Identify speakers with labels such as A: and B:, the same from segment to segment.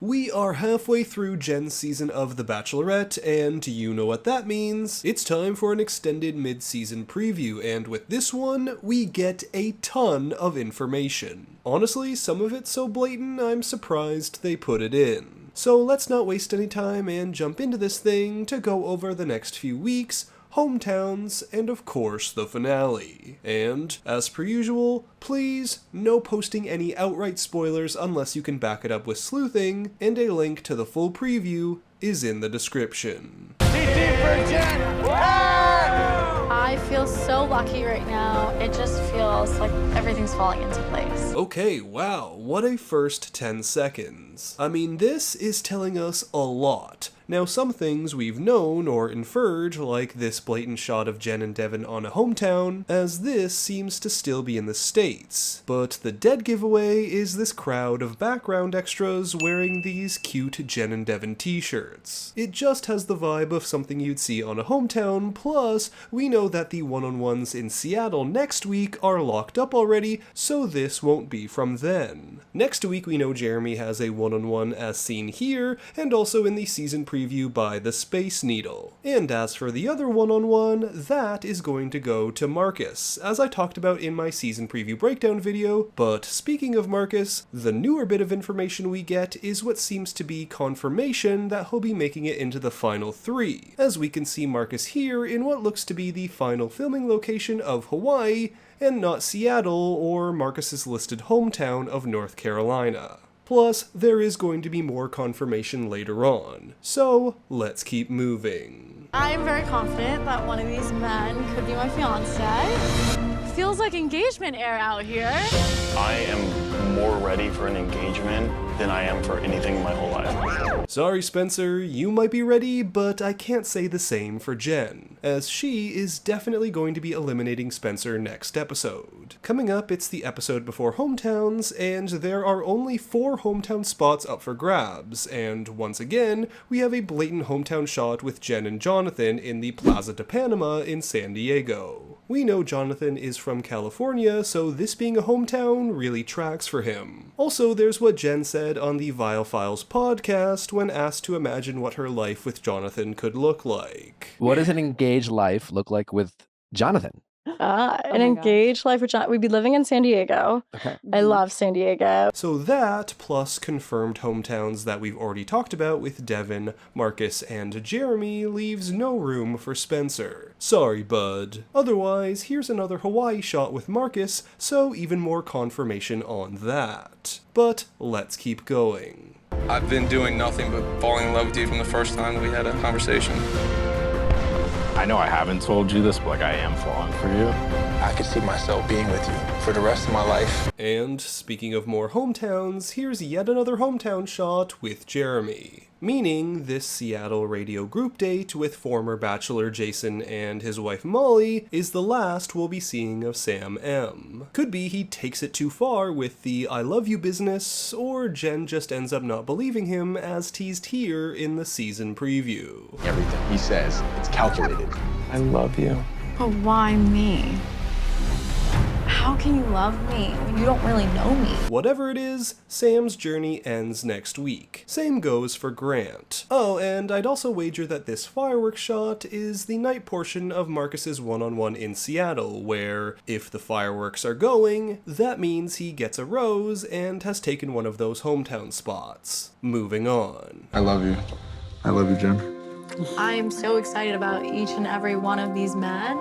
A: We are halfway through Jen's season of The Bachelorette, and you know what that means. It's time for an extended mid-season preview, and with this one, we get a ton of information. Honestly, some of it's so blatant, I'm surprised they put it in. So let's not waste any time and jump into this thing to go over the next few weeks, hometowns, and of course the finale. And, as per usual, please, no posting any outright spoilers unless you can back it up with sleuthing, and a link to the full preview is in the description.
B: I feel so lucky right now. It just feels like everything's falling into place.
A: Okay, wow, what a first 10 seconds. I mean, this is telling us a lot. Now, some things we've known or inferred, like this blatant shot of Jen and Devin on a hometown, as this seems to still be in the States. But the dead giveaway is this crowd of background extras wearing these cute Jen and Devin t-shirts. It just has the vibe of something you'd see on a hometown, plus we know that the one-on-ones in Seattle next week are locked up already, so this won't be from then. Next week we know Jeremy has a one-on-one as seen here, and also in the season preview by the Space Needle. And as for the other one-on-one, that is going to go to Marcus, as I talked about in my season preview breakdown video. But speaking of Marcus, the newer bit of information we get is what seems to be confirmation that he'll be making it into the final 3, as we can see Marcus here in what looks to be the final filming location of Hawaii, and not Seattle or Marcus's listed hometown of North Carolina. Plus, there is going to be more confirmation later on. So, let's keep moving.
B: I am very confident that one of these men could be my fiancé. Feels like engagement air out here.
C: I am more ready for an engagement than I am for anything in my whole life.
A: Sorry, Spencer, you might be ready, but I can't say the same for Jen, as she is definitely going to be eliminating Spencer next episode. Coming up, it's the episode before hometowns, and there are only 4 hometown spots up for grabs, and once again, we have a blatant hometown shot with Jen and Jonathan in the Plaza de Panama in San Diego. We know Jonathan is from California, so this being a hometown really tracks for him. Also, there's what Jen said on the Vile Files podcast when asked to imagine what her life with Jonathan could look like.
D: What does an engaged life look like with Jonathan?
B: An engaged life with John. We'd be living in San Diego.
D: Okay.
B: I love San Diego.
A: So that, plus confirmed hometowns that we've already talked about with Devin, Marcus, and Jeremy, leaves no room for Spencer. Sorry, bud. Otherwise, here's another Hawaii shot with Marcus, so even more confirmation on that. But let's keep going.
E: I've been doing nothing but falling in love with you from the first time we had a conversation.
C: I know I haven't told you this, but like I am falling for you.
E: I could see myself being with you for the rest of my life.
A: And speaking of more hometowns, here's yet another hometown shot with Jeremy. Meaning this Seattle radio group date with former Bachelor Jason and his wife Molly is the last we'll be seeing of Sam M. Could be he takes it too far with the I love you business, or Jen just ends up not believing him as teased here in the season preview.
F: Everything he says, it's calculated.
E: I love you.
B: But why me? How can you love me when you don't really know me?
A: Whatever it is, Sam's journey ends next week. Same goes for Grant. Oh, and I'd also wager that this fireworks shot is the night portion of Marcus's one-on-one in Seattle, where, if the fireworks are going, that means he gets a rose and has taken one of those hometown spots. Moving on.
G: I love you. I love you, Jen.
B: I'm so excited about each and every one of these men,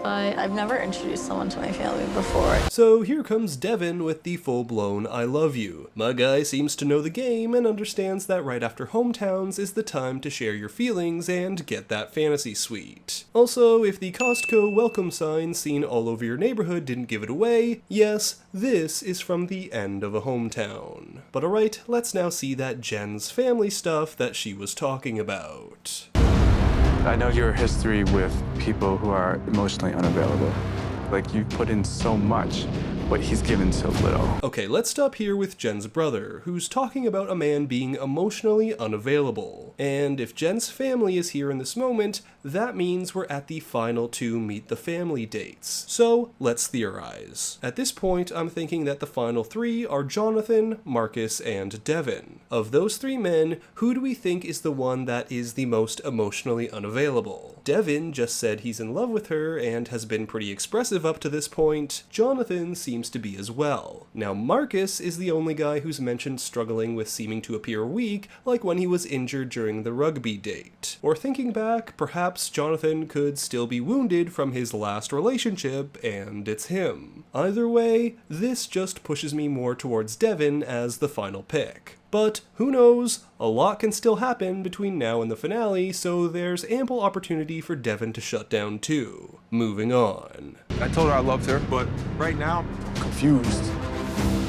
B: but I've never introduced someone to my family before.
A: So here comes Devin with the full-blown I love you. My guy seems to know the game and understands that right after hometowns is the time to share your feelings and get that fantasy suite. Also, if the Costco welcome sign seen all over your neighborhood didn't give it away, yes, this is from the end of a hometown. But alright, let's now see that Jen's family stuff that she was talking about.
H: I know your history with people who are emotionally unavailable. Like, you've put in so much but he's given so little.
A: Okay, let's stop here with Jen's brother, who's talking about a man being emotionally unavailable. And if Jen's family is here in this moment, that means we're at the final 2 meet the family dates. So let's theorize. At this point, I'm thinking that the final 3 are Jonathan, Marcus, and Devin. Of those 3 men, who do we think is the one that is the most emotionally unavailable? Devin just said he's in love with her and has been pretty expressive up to this point. Jonathan seems to be as well. Now Marcus is the only guy who's mentioned struggling with seeming to appear weak, like when he was injured during the rugby date. Or thinking back, perhaps Jonathan could still be wounded from his last relationship, and it's him. Either way, this just pushes me more towards Devin as the final pick. But who knows, a lot can still happen between now and the finale, so there's ample opportunity for Devin to shut down too. Moving on.
H: I told her I loved her, but right now, I'm confused.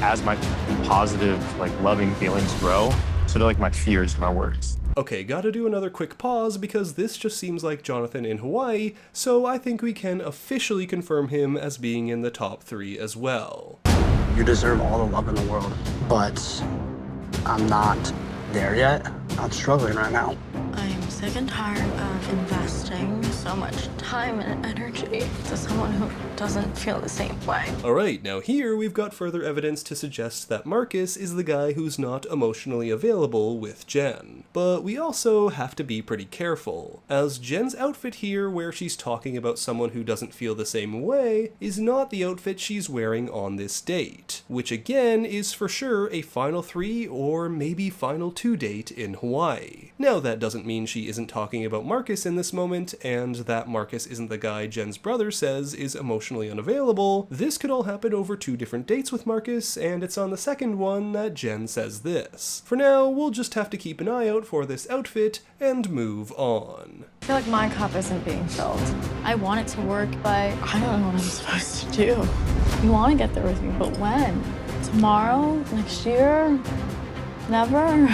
C: As my positive, loving feelings grow, so they're my fears and my worries.
A: Okay, gotta do another quick pause because this just seems like Jonathan in Hawaii, so I think we can officially confirm him as being in the top 3 as well.
I: You deserve all the love in the world, but I'm not there yet. I'm struggling right now.
B: I'm sick and tired of investing so much time and energy to someone who doesn't feel the same way.
A: Alright, now here we've got further evidence to suggest that Marcus is the guy who's not emotionally available with Jen. But we also have to be pretty careful, as Jen's outfit here where she's talking about someone who doesn't feel the same way is not the outfit she's wearing on this date, which again is for sure a final 3 or maybe final 2 date in Hawaii. Now that doesn't mean she isn't talking about Marcus in this moment, and that Marcus isn't the guy Jen's brother says is emotionally unavailable. This could all happen over 2 different dates with Marcus, and it's on the second one that Jen says this. For now, we'll just have to keep an eye out for this outfit and move on.
B: I feel like my cup isn't being filled. I want it to work, but I don't know what I'm supposed to do. You want to get there with me, but when? Tomorrow? Next year? Never?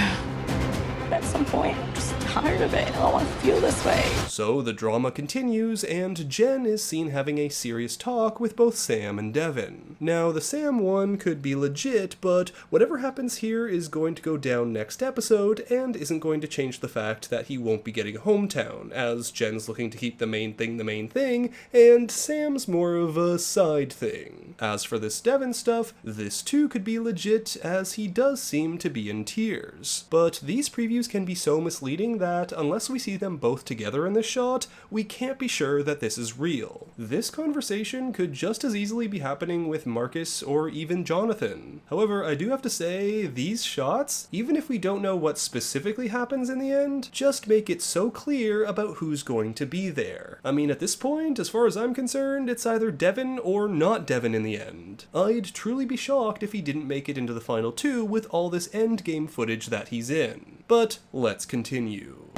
B: At some point, I'm just tired of it. I don't want to feel this way.
A: So the drama continues, and Jen is seen having a serious talk with both Sam and Devin. Now, the Sam one could be legit, but whatever happens here is going to go down next episode and isn't going to change the fact that he won't be getting a hometown, as Jen's looking to keep the main thing, and Sam's more of a side thing. As for this Devin stuff, this too could be legit, as he does seem to be in tears. But these previews can be so misleading that unless we see them both together in this shot, we can't be sure that this is real. This conversation could just as easily be happening with Marcus or even Jonathan. However, I do have to say, these shots, even if we don't know what specifically happens in the end, just make it so clear about who's going to be there. I mean, at this point, as far as I'm concerned, it's either Devin or not Devin in the end. I'd truly be shocked if he didn't make it into the final 2 with all this endgame footage that he's in. But let's continue.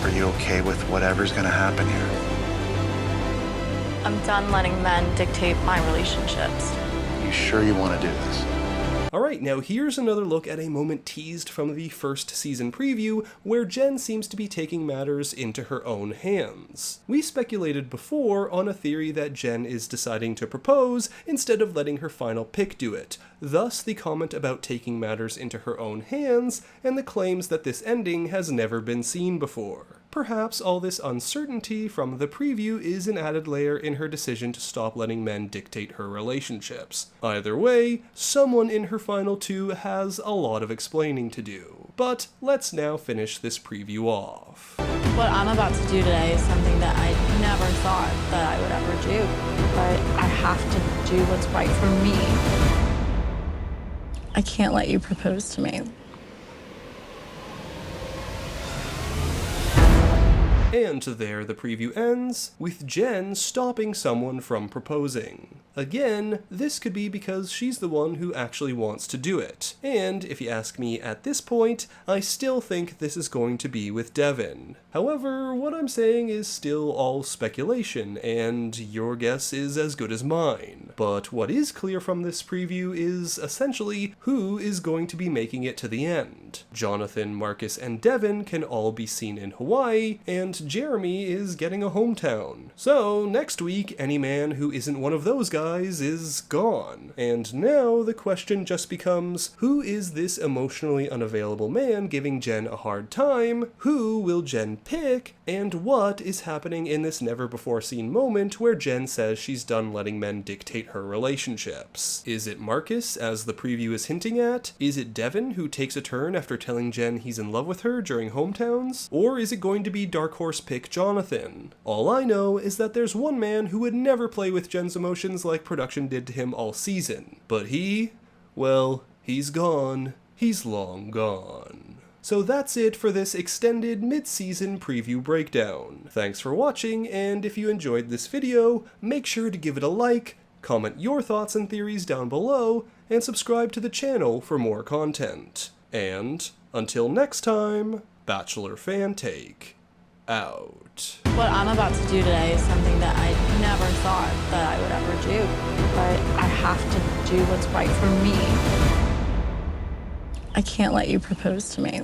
J: Are you okay with whatever's gonna happen here?
B: I'm done letting men dictate my relationships.
J: You sure you want to do this?
A: Alright, now here's another look at a moment teased from the first season preview where Jen seems to be taking matters into her own hands. We speculated before on a theory that Jen is deciding to propose instead of letting her final pick do it, thus the comment about taking matters into her own hands and the claims that this ending has never been seen before. Perhaps all this uncertainty from the preview is an added layer in her decision to stop letting men dictate her relationships. Either way, someone in her final 2 has a lot of explaining to do. But let's now finish this preview off.
B: What I'm about to do today is something that I never thought that I would ever do. But I have to do what's right for me. I can't let you propose to me.
A: And there the preview ends, with Jen stopping someone from proposing. Again, this could be because she's the one who actually wants to do it. And if you ask me at this point, I still think this is going to be with Devin. However, what I'm saying is still all speculation, and your guess is as good as mine. But what is clear from this preview is essentially who is going to be making it to the end. Jonathan, Marcus, and Devin can all be seen in Hawaii, and Jeremy is getting a hometown. So next week, any man who isn't one of those guys is gone. And now the question just becomes, who is this emotionally unavailable man giving Jen a hard time? Who will Jen pick? And what is happening in this never-before-seen moment where Jen says she's done letting men dictate her relationships? Is it Marcus, as the preview is hinting at? Is it Devin, who takes a turn after telling Jen he's in love with her during hometowns? Or is it going to be dark horse pick Jonathan? All I know is that there's one man who would never play with Jen's emotions like production did to him all season. But he, well, he's gone. He's long gone. So that's it for this extended mid-season preview breakdown. Thanks for watching, and if you enjoyed this video, make sure to give it a like, comment your thoughts and theories down below, and subscribe to the channel for more content. And until next time, Bachelor Fantake out.
B: What I'm about to do today is something that I never thought that I would ever do. But I have to do what's right for me. I can't let you propose to me.